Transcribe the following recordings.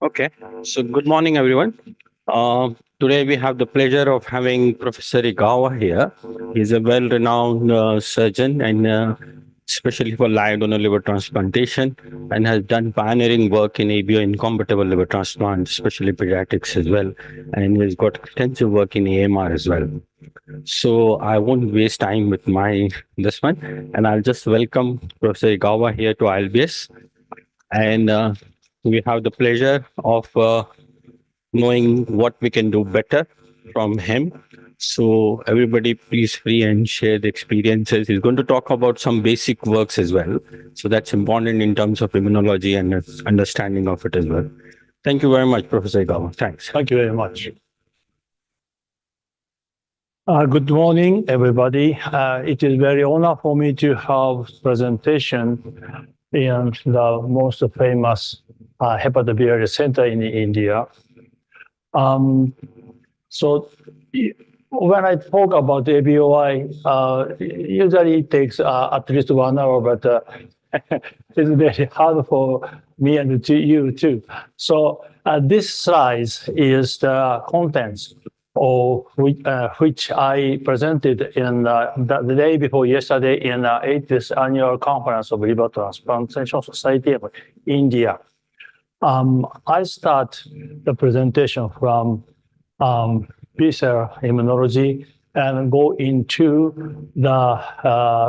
Okay, so good morning, everyone. Today we have the pleasure of having Professor Igawa here. He's a well-renowned surgeon and especially for live donor liver transplantation, and has done pioneering work in ABO incompatible liver transplant, especially pediatrics as well. And he's got extensive work in AMR as well. So I won't waste time with my this one, and I'll just welcome Professor Igawa here to ILBS. And we have the pleasure of knowing what we can do better from him. So everybody, please free and share the experiences. He's going to talk about some basic works as well. So that's important in terms of immunology and understanding of it as well. Thank you very much, Professor Igawa. Thanks. Thank you very much. Good morning, everybody. It is very honor for me to have presentation in the most famous hepatobiliary center in India. So when I talk about ABOI, usually it takes at least 1 hour, but it's very hard for me and to you too. So this slide is the contents of which I presented in the day before yesterday in the 80th annual conference of Liver Transplantation Society of India. I start the presentation from B-cell immunology and go into the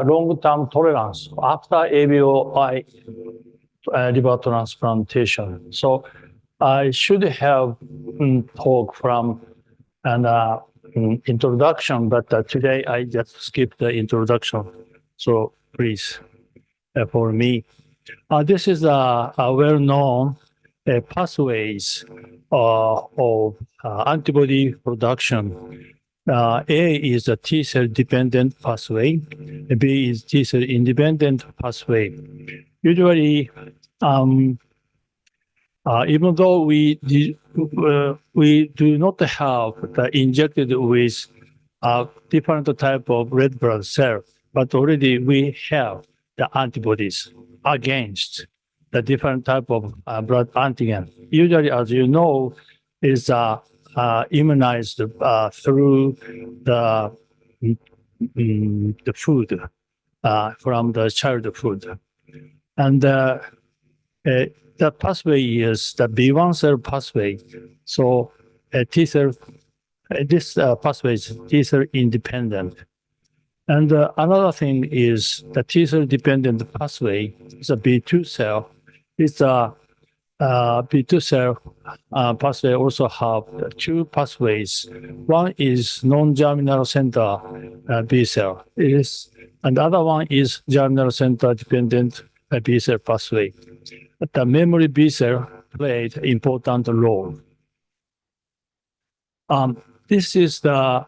long-term tolerance after ABOI liver transplantation. So I should have talk from an introduction, but today I just skipped the introduction. So please, for me. This is a well-known pathways of antibody production. A is a T-cell dependent pathway. B is T-cell independent pathway. Usually, even though we do not have the injected with a different type of red blood cell, but already we have the antibodies against the different type of blood antigen. Usually, as you know, is immunized through the food from the child food, and the pathway is the B1 cell pathway. So T cell, this pathway is T cell independent. And another thing is the T cell dependent pathway is a B2 cell. It's a B2 cell pathway also have two pathways. One is non-germinal center B cell. And the other one is germinal center dependent B cell pathway. But the memory B cell played an important role. This is the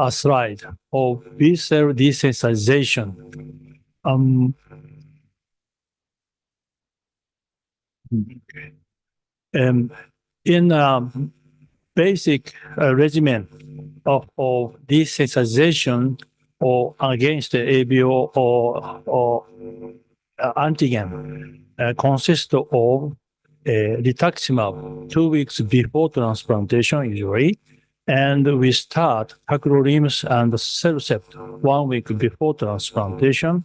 slide of B cell desensitization. In basic regimen of desensitization or against the ABO or antigen consists of rituximab 2 weeks before transplantation usually, and we start tacrolimus and Cerecept 1 week before transplantation.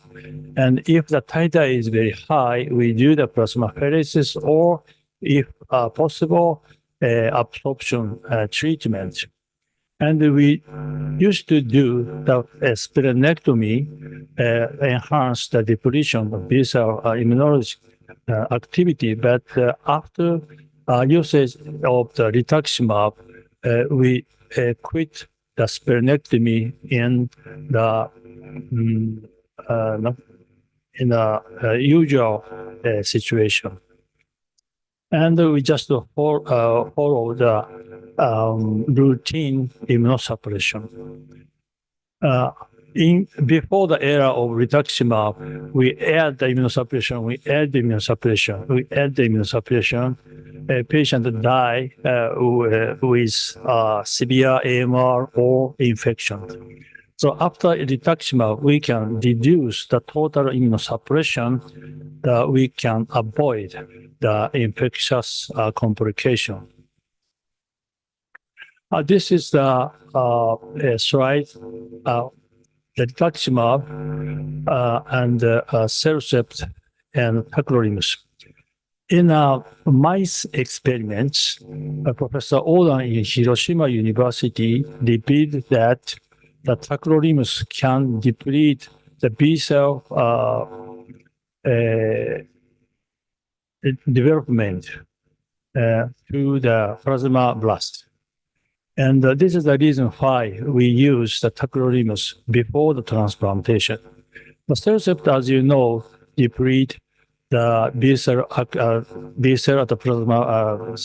And if the titer is very high, we do the plasmapheresis or, if possible, absorption treatment. And we used to do the splenectomy, enhance the depletion of B-cell immunology activity. But after usage of the rituximab, we quit the splenectomy in the usual situation. And we just follow the routine immunosuppression. Before the era of rituximab, we add the immunosuppression, we add the immunosuppression, we add the immunosuppression. A patient die with severe AMR or infection. So after rituximab, we can reduce the total immunosuppression that we can avoid the infectious complication. This is the slide, the rituximab and Cerecept and tacrolimus. In mice experiments, Professor Oda in Hiroshima University revealed that the tacrolimus can deplete the B cell development through the plasma blast. And this is the reason why we use the tacrolimus before the transplantation. The Cerecept, as you know, deplete the B cell at the plasma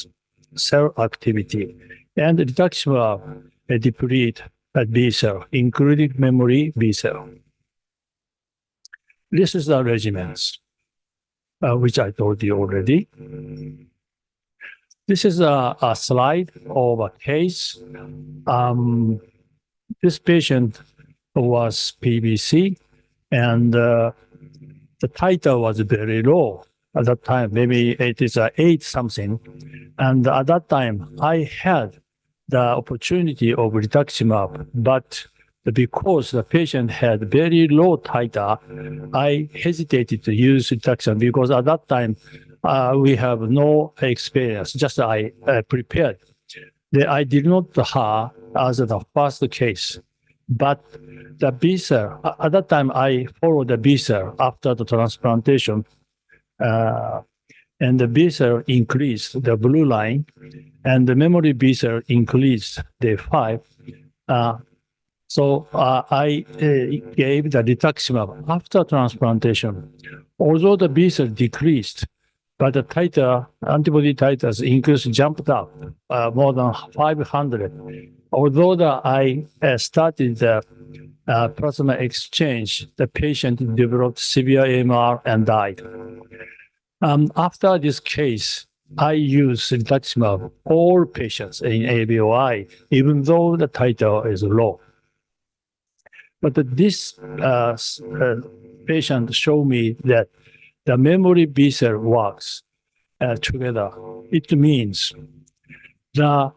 cell activity, and rituximab deplete B cell, including memory B cell. This is the regimens, which I told you already. This is a slide of a case. This patient was PBC, and the titer was very low at that time. Maybe it is 8 something. And at that time, I had the opportunity of rituximab, but because the patient had very low titer, I hesitated to use rituximab because at that time, we have no experience, just I prepared. I did not have as the first case, but the B cell, at that time I followed the B cell after the transplantation, and the B cell increased, the blue line, and the memory B cell increased, the 5. So I gave the rituximab after transplantation. Although the B cell decreased, but the titer, antibody titers increased, jumped up more than 500. Although I started the plasma exchange, the patient developed severe AMR and died. After this case, I used rituximab all patients in ABOI, even though the titer is low. But this patient showed me that the memory B cell works together. It means the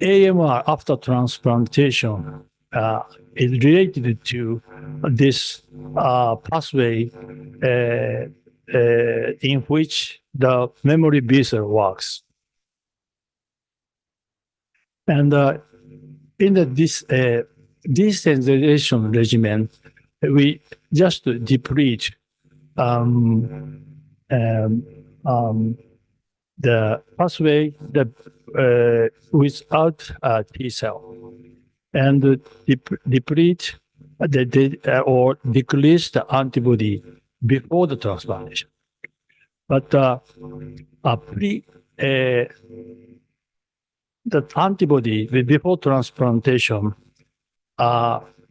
AMR after transplantation is related to this pathway in which the memory B cell works. And in this desensitization regimen, we just deplete the pathway that without T cell, and deplete or decrease the antibody before the transplantation. But the antibody before transplantation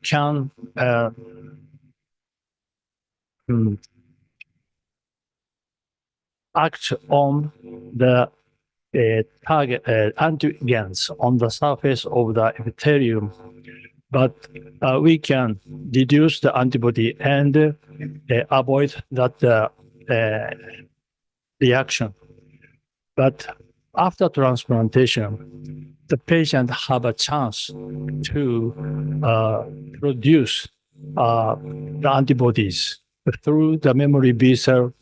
can act on the target antigens on the surface of the epithelium, but we can reduce the antibody and avoid that reaction. But after transplantation, the patient have a chance to produce the antibodies through the memory B cell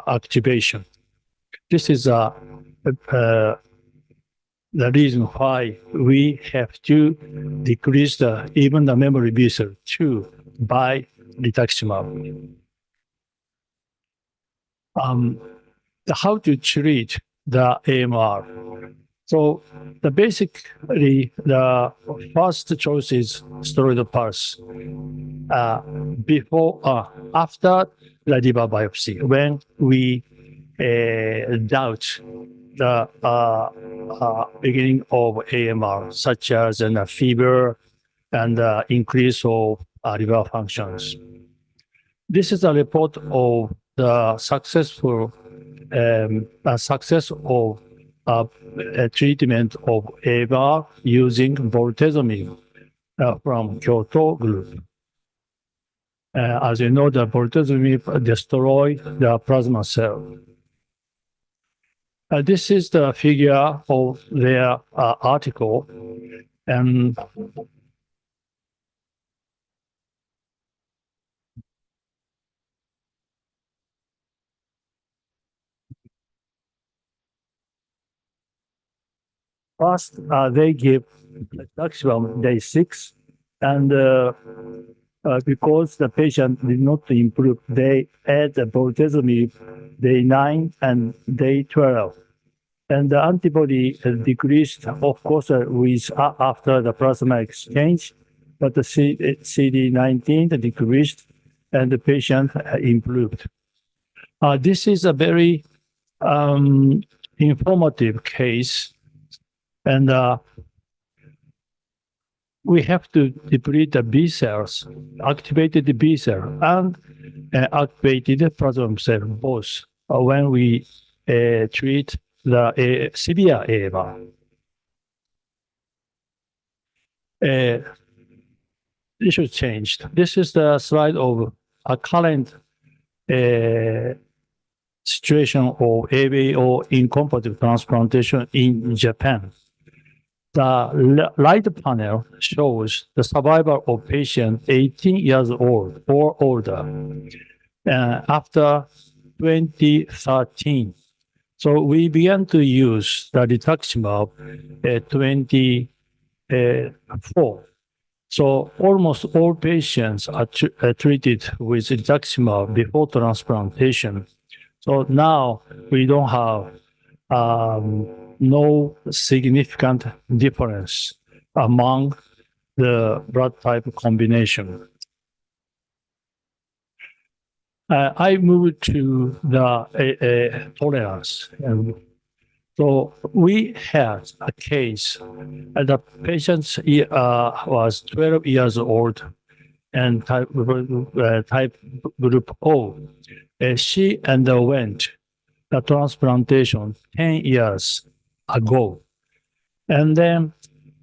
activation. This is the reason why we have to decrease even the memory B cell too by rituximab. How to treat the AMR? So basically the first choice is steroid pulse after the liver biopsy, when we doubt the beginning of AMR, such as fever and increase of liver functions. This is a report of the success of treatment of AMR using bortezomib from Kyoto group. As you know, the bortezomib destroy the plasma cell. This is the figure of their article, and first they give maximum day 6, and because the patient did not improve, they add the bortezomib day 9 and day 12. And the antibody decreased, of course, with after the plasma exchange, but the CD19 decreased and the patient improved. This is a very informative case, and we have to deplete the B cells, activated the B cell and activated plasma cell both when we treat the severe AMR. This has changed. This is the slide of a current situation of ABO incompatible transplantation in Japan. The right panel shows the survival of patients 18 years old or older after 2013. So we began to use the rituximab 24. So almost all patients are treated with rituximab before transplantation. So now we don't have no significant difference among the blood type combination. I moved to the tolerance. And so we had a case. The patient was 12 years old and type group O. She underwent the transplantation 10 years ago. And then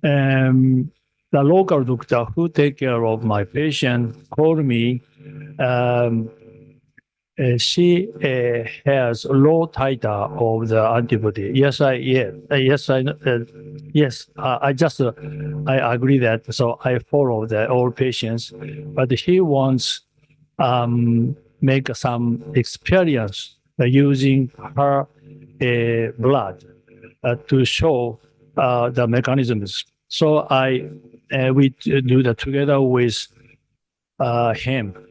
the local doctor who take care of my patient called me. She has low titer of the antibody. Yes, I agree that. So I follow all patients, but he wants make some experience using her blood to show the mechanisms. So we do that together with him.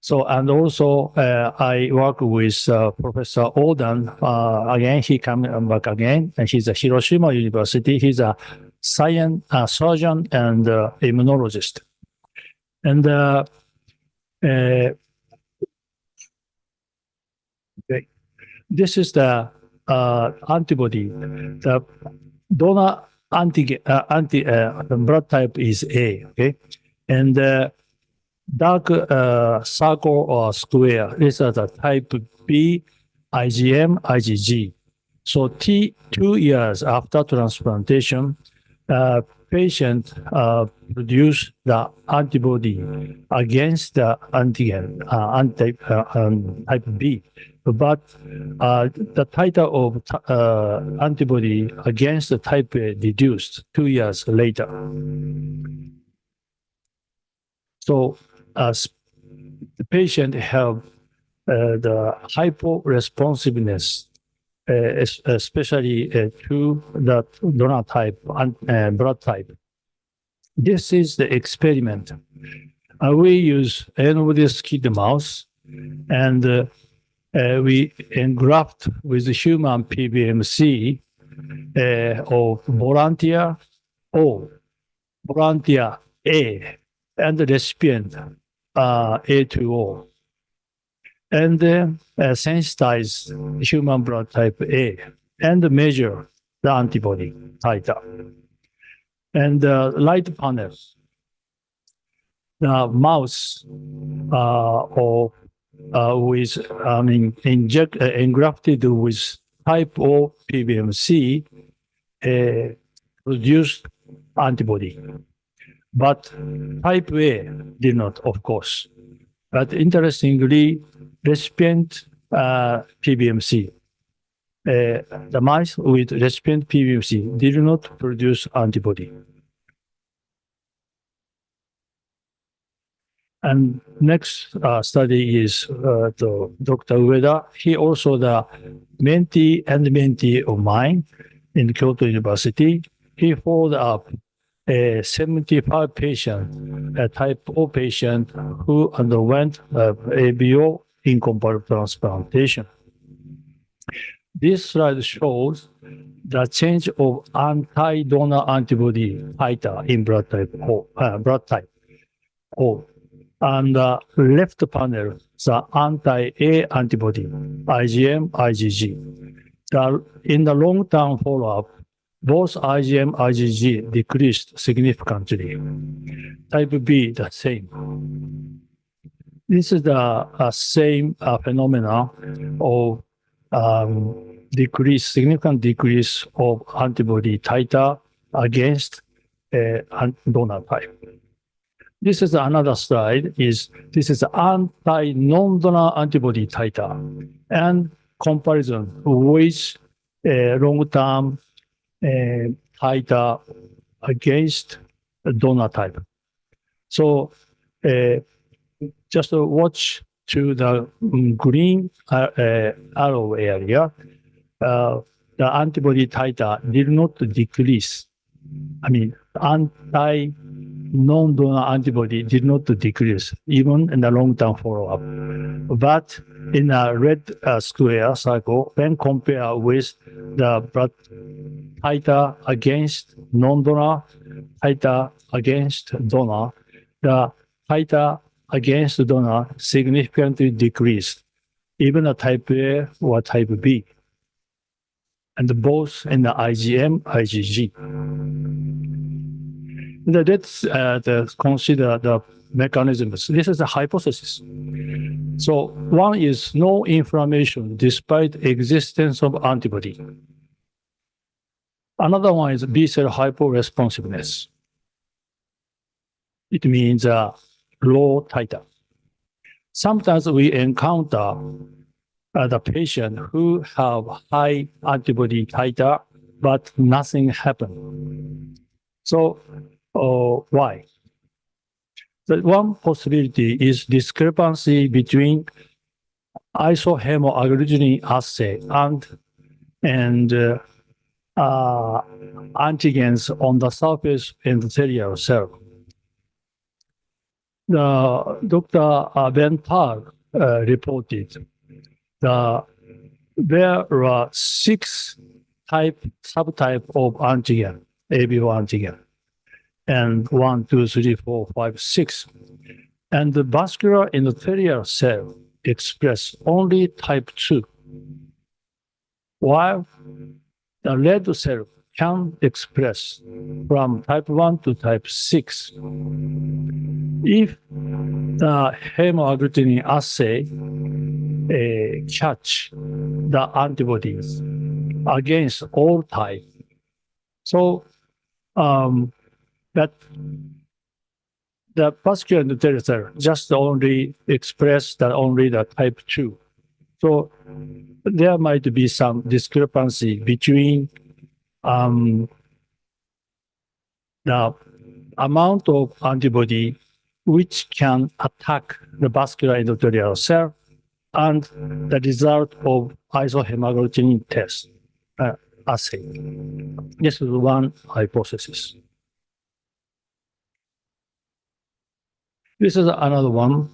So, and also I work with Professor Oden. Again, he come back again, and he's at Hiroshima University. He's a surgeon and immunologist. And okay. This is the antibody. The donor blood type is A. Okay, and dark circle or square. These are the type B, IgM, IgG. So 2 years after transplantation, patient produce the antibody against the antigen, type B. But the titer of antibody against the type A reduced 2 years later. So the patient have the hyporesponsiveness, especially to the donor type and blood type. This is the experiment. We use NODS kid mouse, and we engraft with human PBMC of volunteer O, volunteer A, and the recipient A2O, and sensitize human blood type A and measure the antibody titer. And the light panel, the mouse engrafted with type O PBMC produced antibody. but type A did not, of course. But interestingly, recipient PBMC, the mice with recipient PBMC did not produce antibody. And next study is Dr. Ueda. He also the mentee and mentee of mine in Kyoto University. He followed up a 75 patient, a type O patient who underwent ABO incomplete transplantation. This slide shows the change of anti-donor antibody titer in blood type O. And the left panel, the anti-A antibody, IgM, IgG. In the long-term follow-up, both IgM, IgG decreased significantly. Type B, the same. This is the same phenomena of significant decrease of antibody titer against donor type. This is another slide. This is anti-non-donor antibody titer and comparison with long-term titer against donor type. So just watch to the green arrow area. The antibody titer did not decrease. I mean, non-donor antibody did not decrease, even in the long-term follow-up. But in a red square circle, when compared with the blood titer against non-donor, titer against donor, the titer against donor significantly decreased, even a type A or type B, and both in the IgM, IgG. Let's consider the mechanisms. This is a hypothesis. So one is no inflammation despite existence of antibody. Another one is B-cell hyporesponsiveness. It means low titer. Sometimes we encounter the patient who have high antibody titer, but nothing happened. So why? The one possibility is discrepancy between isohemoagglutinin assay and antigens on the surface endothelial cell. Dr. Ben Park reported that there were 6 subtype of antigen, ABO antigen, and 1, 2, 3, 4, 5, 6. And the vascular endothelial cell express only type 2, while the red cell can express from type 1 to type 6. If the hemoagglutinin assay catch the antibodies against all types, so that the vascular endothelial cell just only express only the type 2. So there might be some discrepancy between the amount of antibody which can attack the vascular endothelial cell and the result of isohemoagglutinin test assay. This is one hypothesis. This is another one.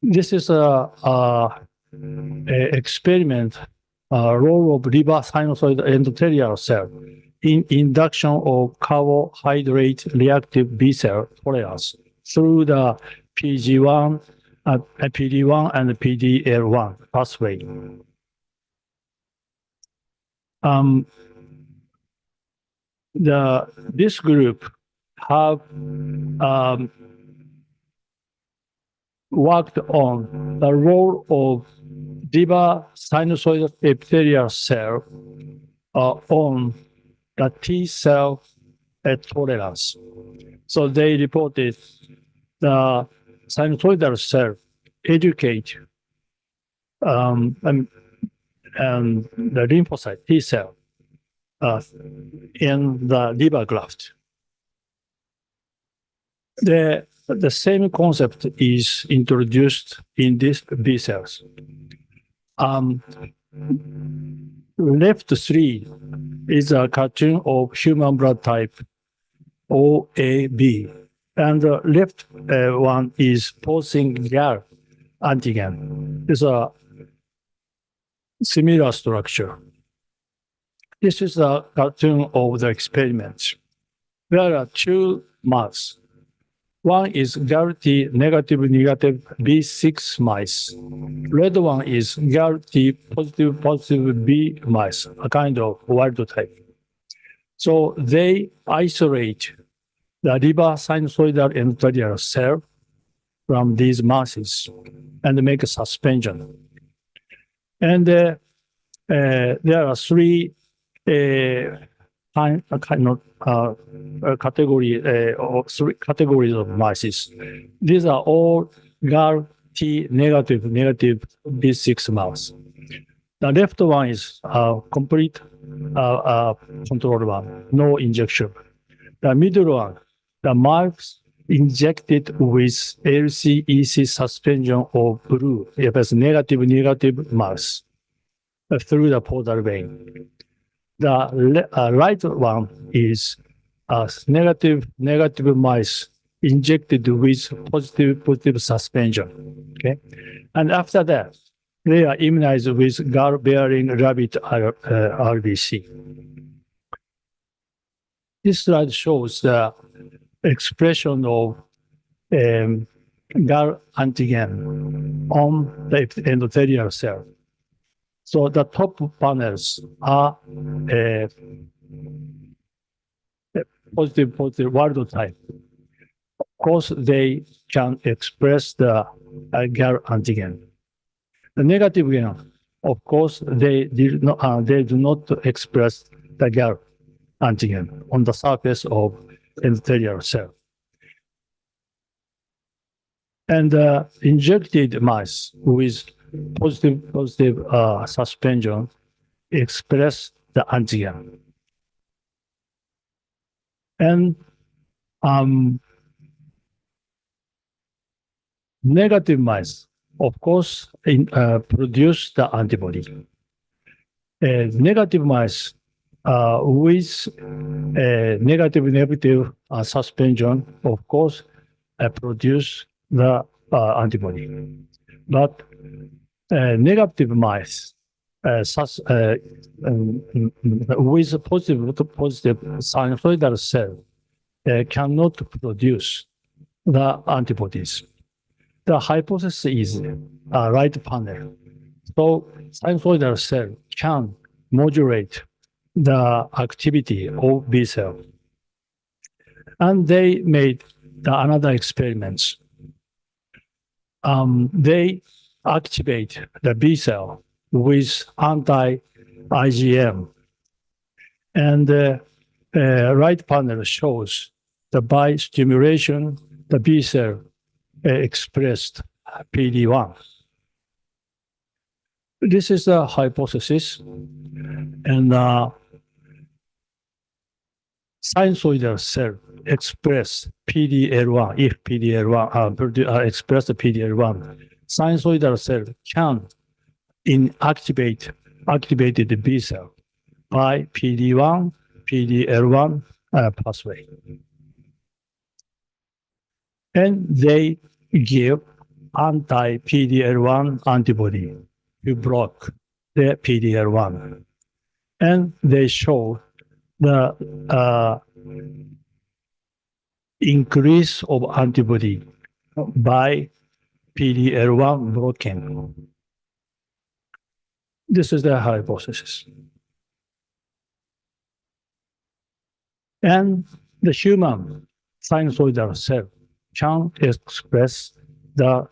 This is a experiment role of liver sinusoid endothelial cell in induction of carbohydrate reactive B cell tolerance through the PD-1 and PD-L1 pathway. This group have worked on the role of liver sinusoid epithelial cell on the T cell tolerance. So they reported the sinusoidal cell educate and the lymphocyte T cell in the liver graft. The same concept is introduced in these B cells. Left 3 is a cartoon of human blood type OAB, and the left one is posing GAL antigen. It's a similar structure. This is a cartoon of the experiment. There are two mice. One is GAL-T negative B6 mice. Red one is GAL-T positive B mice, a kind of wild type. So they isolate the liver sinusoidal endothelial cell from these masses and make a suspension. And there are three categories of mice. These are all GAL-T negative B6 mouse. The left one is complete control one, no injection. The middle one, the mouse injected with LCEC suspension of blue, if it's negative mouse, through the portal vein. The right one is negative mice injected with positive suspension. Okay, and after that, they are immunized with GAL-bearing rabbit RBC. This slide shows the expression of GAL antigen on the endothelial cell. So the top panels are positive wild type. Of course, they can express the GAL antigen. The negative one, of course, they do not express the GAL antigen on the surface of endothelial cell. And injected mice with positive suspension express the antigen. And negative mice, of course, produce the antibody. Negative mice with negative suspension, of course, produce the antibody. But negative mice with positive sinusoidal cell cannot produce the antibodies. The hypothesis is right panel. So sinusoidal cell can modulate the activity of B cell. And they made another experiments. They activate the B cell with anti-IgM. And the right panel shows that by stimulation, the B cell expressed PD-1. This is the hypothesis. And sinusoidal cell express PD-L1, if PD-L1 express the PD-L1, sinusoidal cell can activate the B cell by PD-1, PD-L1 pathway. And they give anti-PD-L1 antibody to block the PD-L1. And they show the increase of antibody by PD-L1 blocking. This is the hypothesis. And the human sinusoidal cell can express the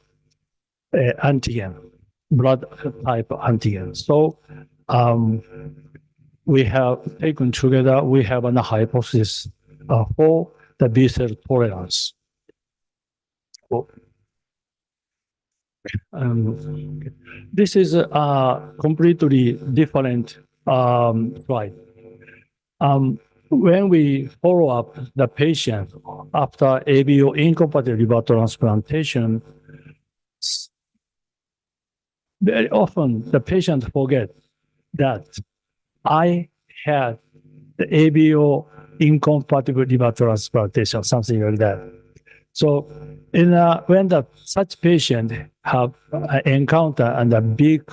antigen, blood type antigen. So we have taken together, we have a hypothesis for the B cell tolerance. This is a completely different slide. When we follow up the patient after ABO incompatible liver transplantation, very often the patient forget that I had the ABO incompatible liver transplantation, something like that. So when such patient have encounter and a big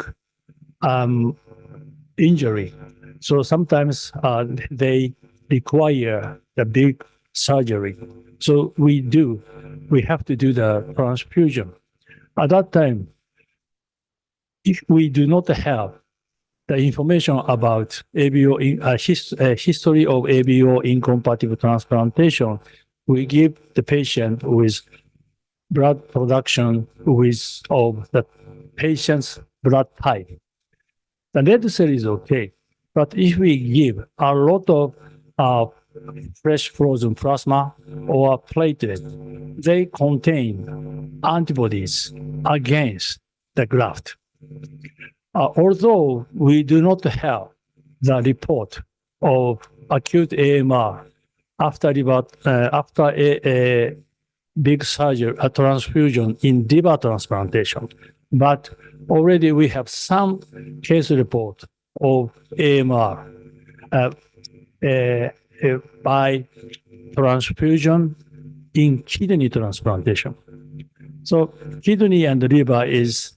injury, so sometimes they require the big surgery. So we have to do the transfusion. At that time, if we do not have the information about ABO, history of ABO incompatible transplantation, we give the patient with blood production of the patient's blood type. The red cell is okay, but if we give a lot of fresh frozen plasma or platelet, they contain antibodies against the graft. Although we do not have the report of acute AMR after a big surgery, a transfusion in liver transplantation, but already we have some case report of AMR by transfusion in kidney transplantation. So kidney and liver has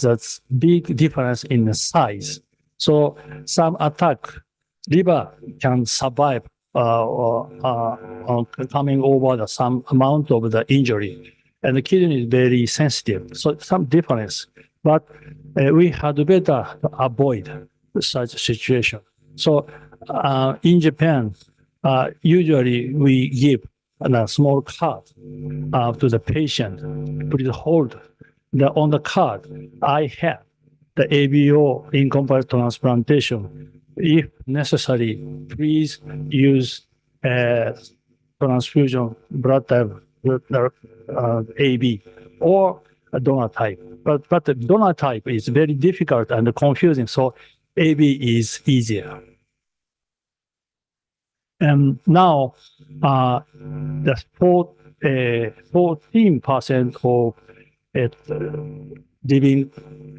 that big difference in the size. So some attack, liver can survive coming over some amount of the injury, and the kidney is very sensitive. So some difference, but we had better avoid such situation. So in Japan, usually we give a small card to the patient. Please hold on the card. I have the ABO incompatible transplantation. If necessary, please use transfusion blood type AB or a donor type. But the donor type is very difficult and confusing, so AB is easier. And now, the 14% of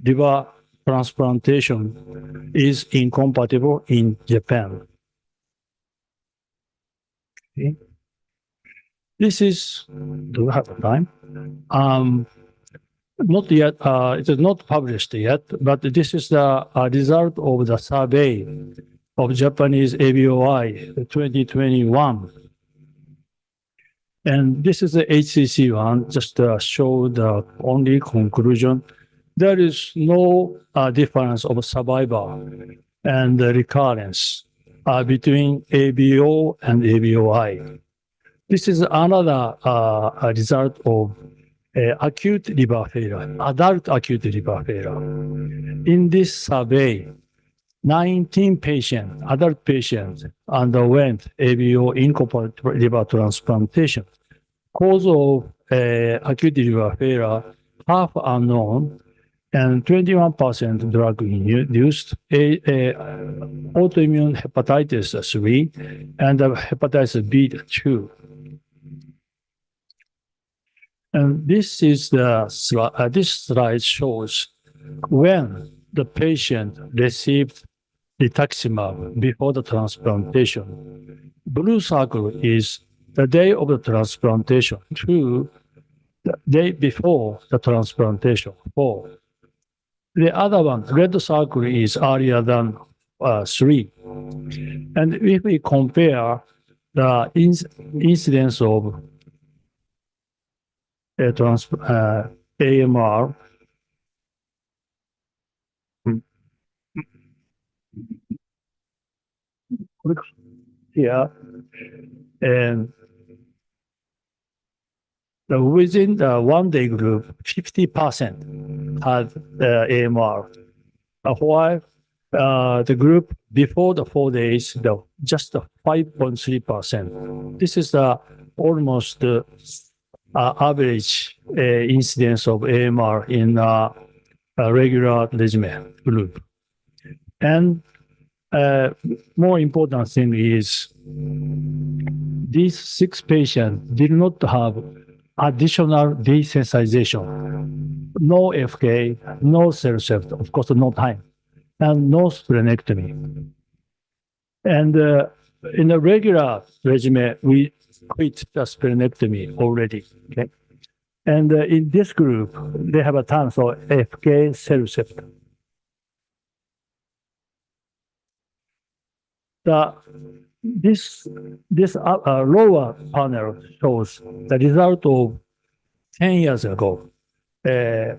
liver transplantation is incompatible in Japan. Okay. This is, do we have time? Not yet, it is not published yet, but this is the result of the survey of Japanese ABOI 2021. And this is the HCC one, just to show the only conclusion. There is no difference of survival and recurrence between ABO and ABOI. This is another result of acute liver failure, adult acute liver failure. In this survey, 19 adult patients underwent ABO incompatible liver transplantation. Cause of acute liver failure, half unknown, and 21% drug-induced, autoimmune hepatitis 3, and hepatitis B2. And this is this slide shows when the patient received rituximab before the transplantation. Blue circle is the day of the transplantation to the day before the transplantation. 4. The other one, red circle, is earlier than 3. And if we compare the incidence of AMR, here, and within the 1 day group, 50% had AMR, while the group before the 4 days, just 5.3%. This is almost the average incidence of AMR in a regular regimen group. And more important thing is these 6 patients did not have additional desensitization, no FK, no CellCept, of course, no time, and no splenectomy. And in a regular regimen, we quit the splenectomy already. Okay, and in this group, they have a time for FK CellCept. This lower panel shows the result of 10 years ago. At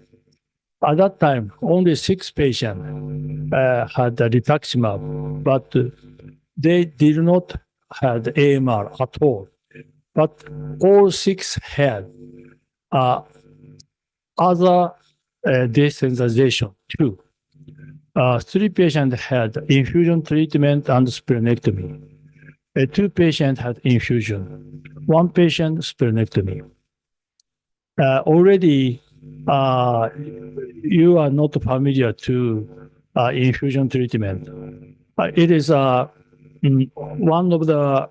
that time, only 6 patients had the rituximab, but they did not have AMR at all. But all 6 had other desensitization too. 3 patients had infusion treatment and splenectomy. 2 patients had infusion. 1 patient splenectomy. Already, you are not familiar to infusion treatment. It is one of the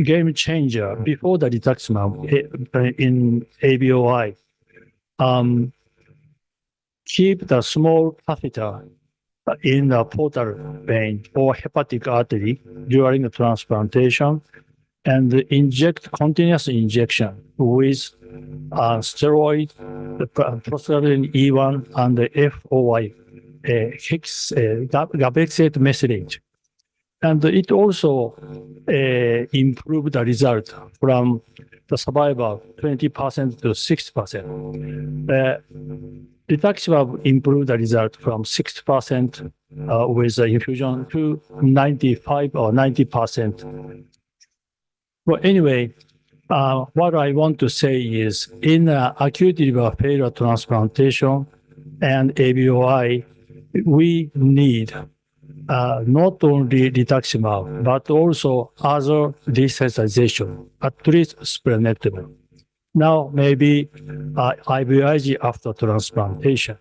game changer before the rituximab in ABOI. Keep the small catheter in the portal vein or hepatic artery during the transplantation and inject continuous injection with steroid, prostaglandin E1 and the FOI, gabexate methylate. And it also improved the result from the survival 20% to 60%. Rituximab improved the result from 60% with the infusion to 95 or 90%. Well, anyway, what I want to say is in acute liver failure transplantation and ABOI, we need not only rituximab, but also other desensitization, at least splenectomy. Now, maybe IVIG after transplantation.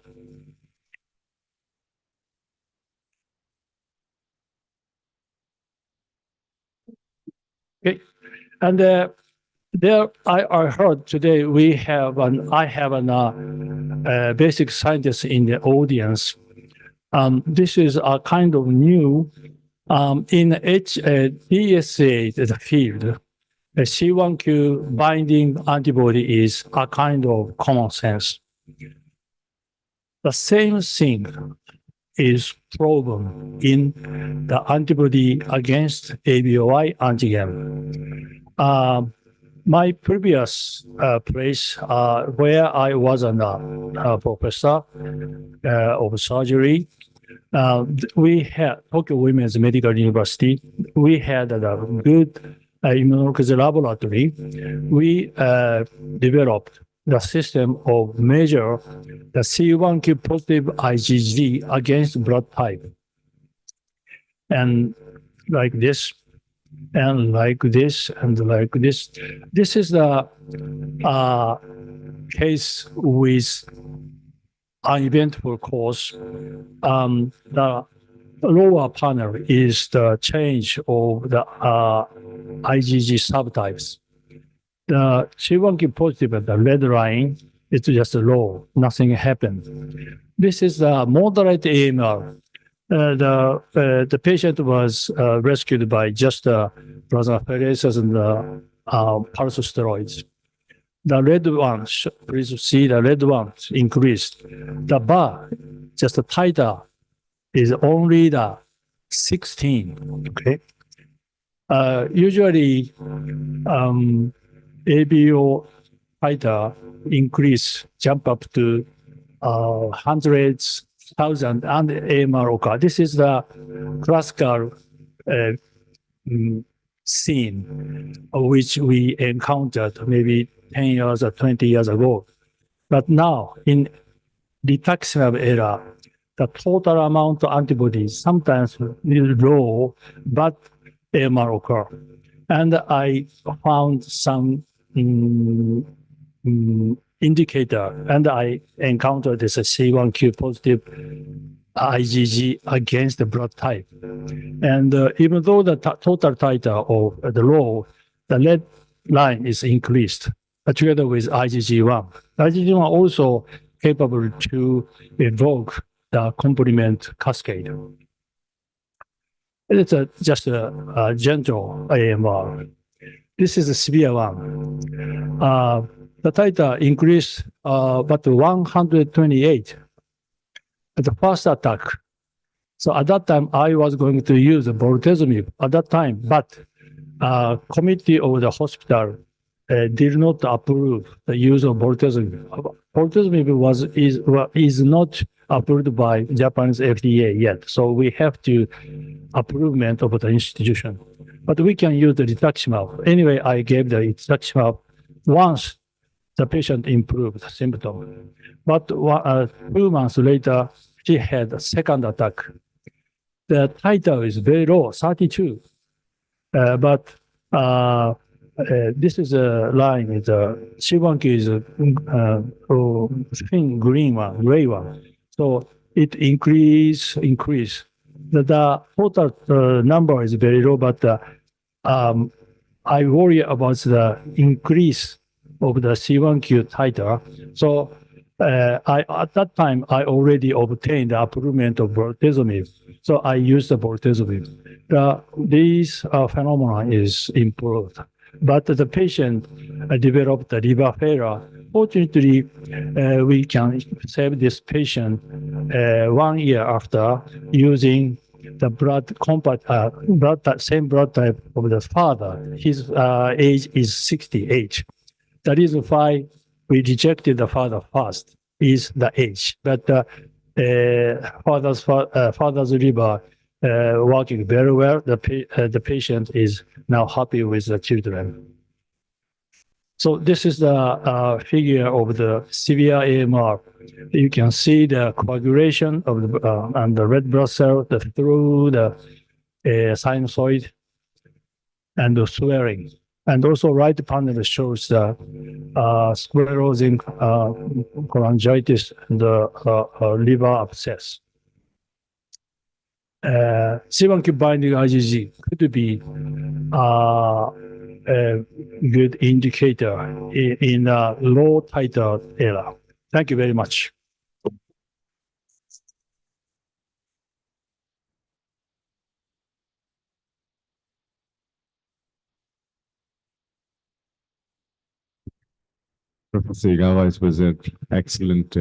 Okay. And there, I heard today I have a basic scientist in the audience. This is a kind of new in DSA, the field. A C1q binding antibody is a kind of common sense. The same thing is problem in the antibody against ABOI antigen. My previous place where I was a professor of surgery, we had Tokyo Women's Medical University. We had a good immunology laboratory. We developed the system of measure the C1q positive IgG against blood type. And like this, and like this, and like this. This is the case with uneventful cause. The lower panel is the change of the IgG subtypes. The C1q positive, the red line, is just low, nothing happened. This is the moderate AMR. The patient was rescued by just plasmapheresis and pulse steroids. The red ones, please see the red ones increased. The bar, just the titer, is only the 16. Okay. Usually, ABO titer increase, jump up to hundreds, thousand, and AMR occur. This is the classical scene which we encountered maybe 10 years or 20 years ago. But now, in rituximab era, the total amount of antibodies sometimes is low, but AMR occur. And I found some indicator, and I encountered this C1q positive IgG against the blood type. And even though the total titer of the low, the red line is increased together with IgG1. IgG1 also capable to evoke the complement cascade. It's just a gentle AMR. This is a severe one. The titer increased but 128 at the first attack. So at that time, I was going to use bortezomib at that time, but committee of the hospital did not approve the use of bortezomib. Bortezomib is not approved by Japanese FDA yet, so we have to approval of the institution. But we can use the rituximab. Anyway, I gave the rituximab once the patient improved the symptom. But 2 months later, she had a second attack. The titer is very low, 32. But this is a line with the C1q is a thin green one, gray one. So it increase. The total number is very low, but I worry about the increase of the C1q titer. So at that time, I already obtained the approval of bortezomib. So I used the bortezomib. This phenomenon is improved. But the patient developed the liver failure. Fortunately, we can save this patient 1 year after using the same blood type of the father. His age is 68. That is why we rejected the father first, is the age. But father's liver working very well. The patient is now happy with the children. So this is the figure of the severe AMR. You can see the coagulation of the and the red blood cell through the sinusoid and the swelling. And also right panel shows the sclerosing cholangitis and the liver abscess. C1q binding IgG could be a good indicator in a low titer era. Thank you very much. Professor Igawa, it was an excellent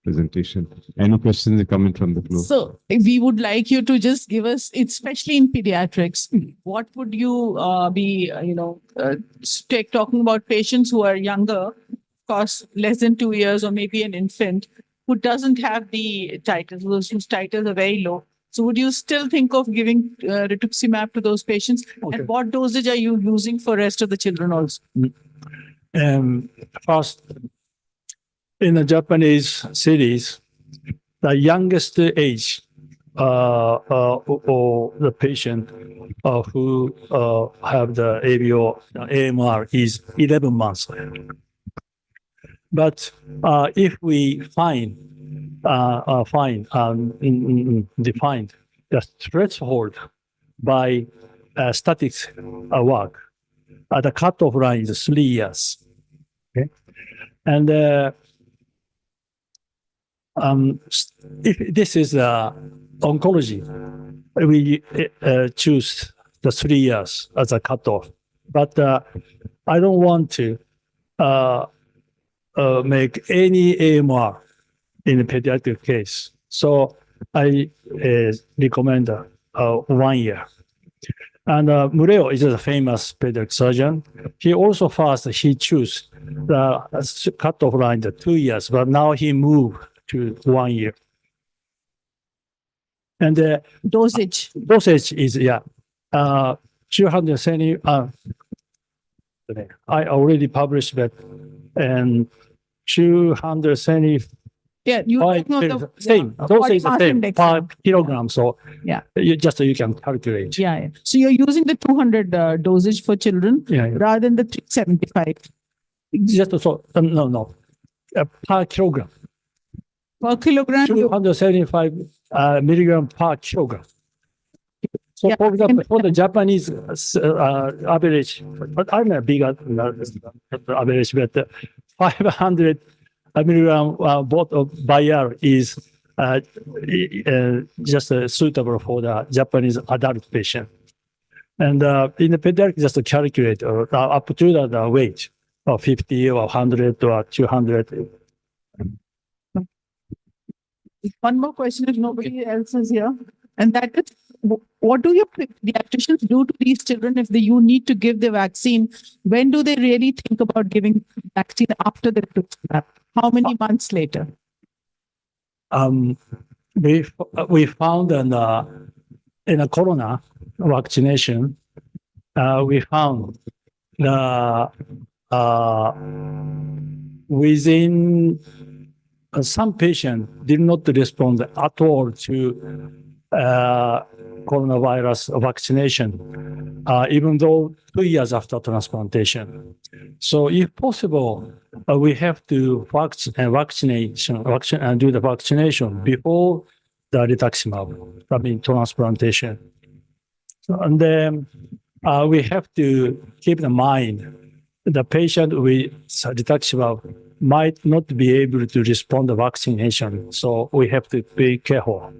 presentation. Any questions coming from the floor? So we would like you to just give us, especially in pediatrics, what would you be, talking about patients who are younger, of course, less than 2 years, or maybe an infant who doesn't have the titers, those whose titers are very low. So would you still think of giving rituximab to those patients? Okay. And what dosage are you using for rest of the children also? First, in the Japanese cities, the youngest age of the patient who have the ABO AMR is 11 months. But if we defined the threshold by statistics work, the cutoff line is 3 years. Okay, and if this is oncology, we choose the 3 years as a cutoff. But I don't want to make any AMR in a pediatric case. So I recommend 1 year. And Mureo is a famous pediatric surgeon. He also he chose the cutoff line, the 2 years, but now he moved to 1 year. And the Dosage. dosage is, 270. I already published that, and 270 Yeah, you Oh, were talking about the same. yeah, Those body is the mass same index. per kilogram. So Yeah. you can calculate. Yeah, yeah. So you're using the 200 dosage for children Yeah, yeah. rather than the 375 Just so no, per kilogram. per kilogram. 275 milligram per kilogram. So Yeah, for example, and- for the Japanese average, but I'm a bigger average, but 500 milligram bottle of Bayer is just suitable for the Japanese adult patient. And in the pediatric, just to calculate up to the weight of 50 or 100 or 200. One more question if nobody else is here. And that is, what do your pediatricians do to these children if you need to give the vaccine? When do they really think about giving vaccine after the rituximab? How many months later? We found in a corona vaccination, we found the within some patients did not respond at all to coronavirus vaccination, even though 2 years after transplantation. So, if possible, we have to vaccination and do the vaccination before the rituximab, I mean transplantation. And then we have to keep in mind the patient with rituximab might not be able to respond to vaccination. So we have to be careful.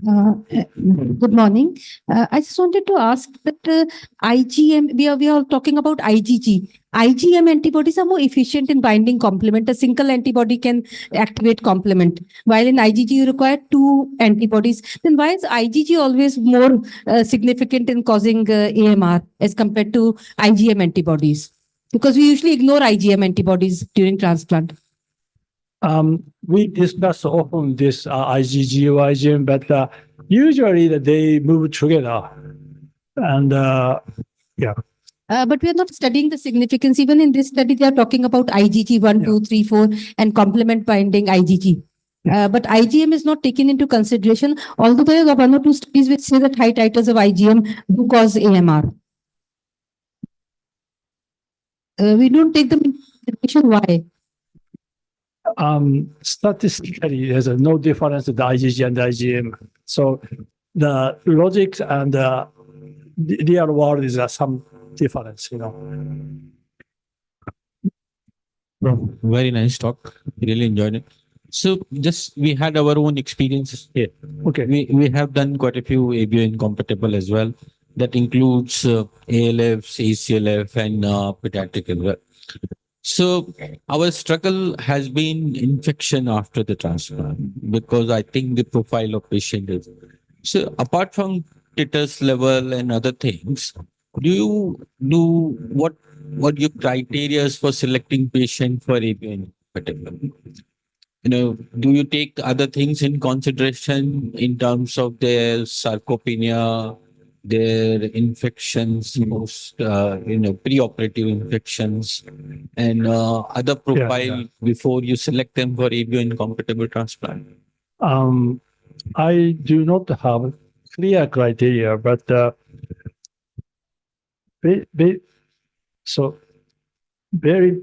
Good morning. I just wanted to ask that IgM, we are talking about IgG. IgM antibodies are more efficient in binding complement. A single antibody can activate complement, while in IgG you require two antibodies. Then why is IgG always more significant in causing AMR as compared to IgM antibodies? Because we usually ignore IgM antibodies during transplant. We discuss often this IgG or IgM, but usually they move together. And yeah. But we are not studying the significance. Even in this study, they are talking about IgG 1, 2, 3, 4 and complement binding IgG. But IgM is not taken into consideration, although there are one or two studies which say that high titers of IgM do cause AMR. We don't take them into consideration. Why? Statistically, there's no difference in the IgG and the IgM. So the logic and the real world is some difference, Very nice talk. Really enjoyed it. So just we had our own experiences here. Okay. We have done quite a few ABO incompatible as well. That includes ALFs, ACLF, and pediatric as well. So our struggle has been infection after the transplant because I think the profile of patient is. So apart from titers level and other things, do you do what your criteria for selecting patient for ABO incompatible? Do you take other things in consideration in terms of their sarcopenia, their infections, most pre-operative infections, and other profile before you select them for ABO incompatible transplant? I do not have clear criteria, but very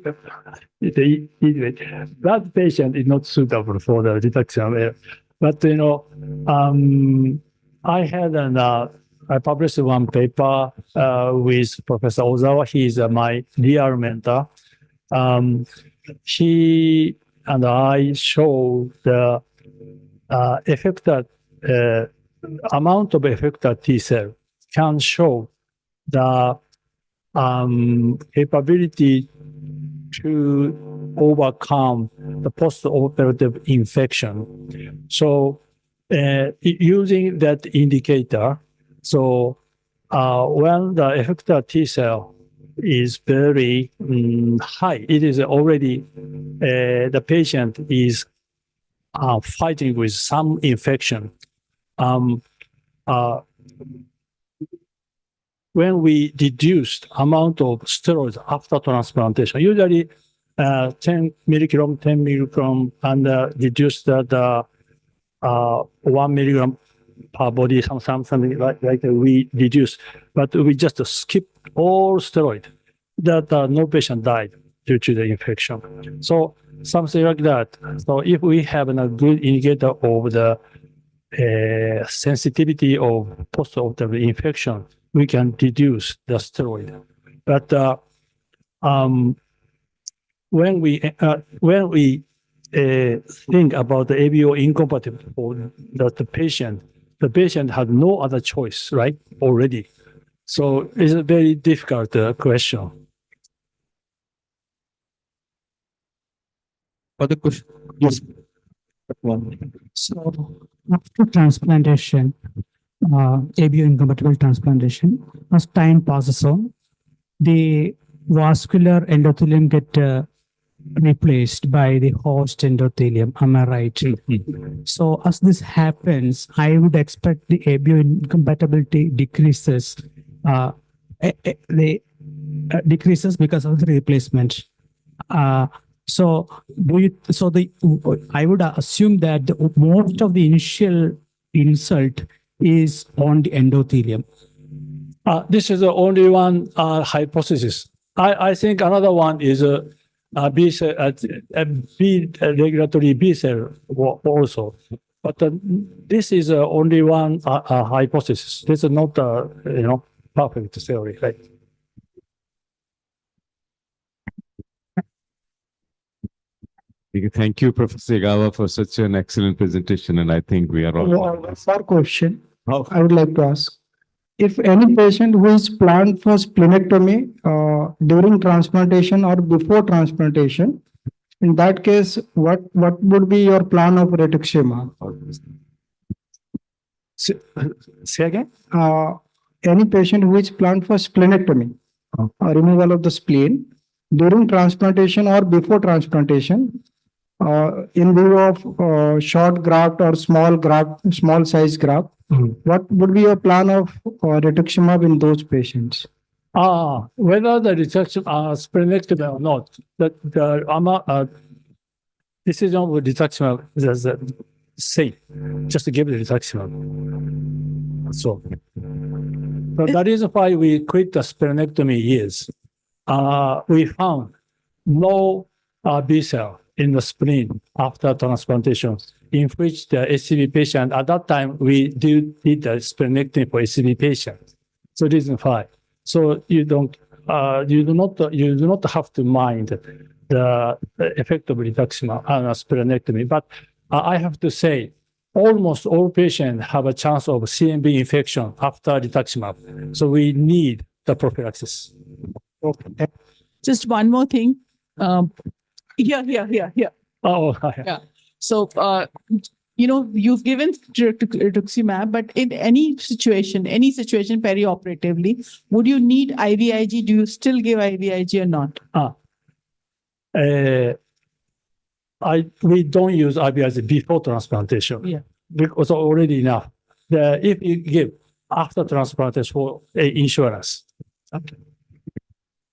that patient is not suitable for the rituximab. But I published one paper with Professor Ozawa. He's my real mentor. He and I show the effector amount of effector T cell can show the capability to overcome the post-operative infection. So using that indicator, so when the effector T cell is very high, it is already the patient is fighting with some infection. When we reduced amount of steroids after transplantation, usually 10 milligram, 10 milligram, and reduce the 1 milligram per body, something like we reduce, but we just skip all steroid. That no patient died due to the infection. So something like that. So if we have a good indicator of the sensitivity of post-operative infection, we can reduce the steroid. But when we think about the ABO incompatible for the patient had no other choice, right? Already. So it's a very difficult question. Other question? Yes. So after transplantation, ABO incompatible transplantation, as time passes on, the vascular endothelium get replaced by the host endothelium. Am I right? So as this happens, I would expect the ABO incompatibility decreases. Decreases because of the replacement. So I would assume that most of the initial insult is on the endothelium. This is the only one hypothesis. I think another one is B cell, B regulatory B cell also. But this is only one hypothesis. This is not perfect theory, right? Thank you, Professor Egawa, for such an excellent presentation. And I think we are all. One more question I would like to ask. If any patient who is planned for splenectomy during transplantation or before transplantation, in that case, what would be your plan of rituximab? Say again? Any patient who is planned for splenectomy, removal of the spleen, during transplantation or before transplantation, in view of short graft or small size graft, what would be your plan of rituximab in those patients? Whether the splenectomy or not, the decision of rituximab is the same. Just give the rituximab. So that is why we quit the splenectomy years. We found no B cell in the spleen after transplantation, in which the SCV patient, at that time, we did the splenectomy for SCV patient. So reason why. So you do not have to mind the effect of rituximab and splenectomy. But I have to say, almost all patients have a chance of CMV infection after rituximab. So we need the prophylaxis. Okay. Just one more thing. Here. Oh, Yeah. So, you've given rituximab, but in any situation perioperatively, would you need IVIG? Do you still give IVIG or not? We don't use IVIG before transplantation. Yeah. Because already enough. If you give after transplantation for insurance. Okay.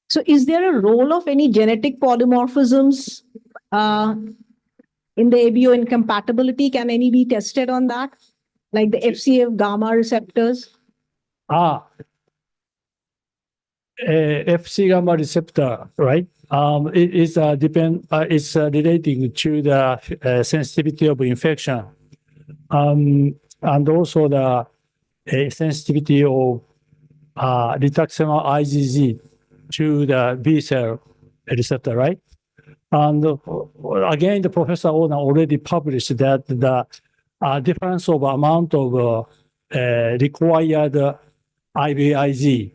So is there a role of any genetic polymorphisms in the ABO incompatibility? Can any be tested on that? Like the FCF gamma receptors? FC gamma receptor, right? It is it's relating to the sensitivity of infection, and also the sensitivity of rituximab IgG to the B cell receptor, right? And again, the Professor Oda already published that the difference of amount of required IVIG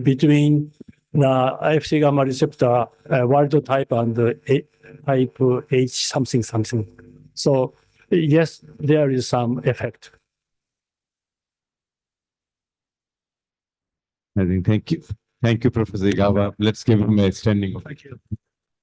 between the FC gamma receptor wild type and type H something. So yes, there is some effect. I think, thank you, Professor Egawa. Let's give him a standing ovation. Thank you.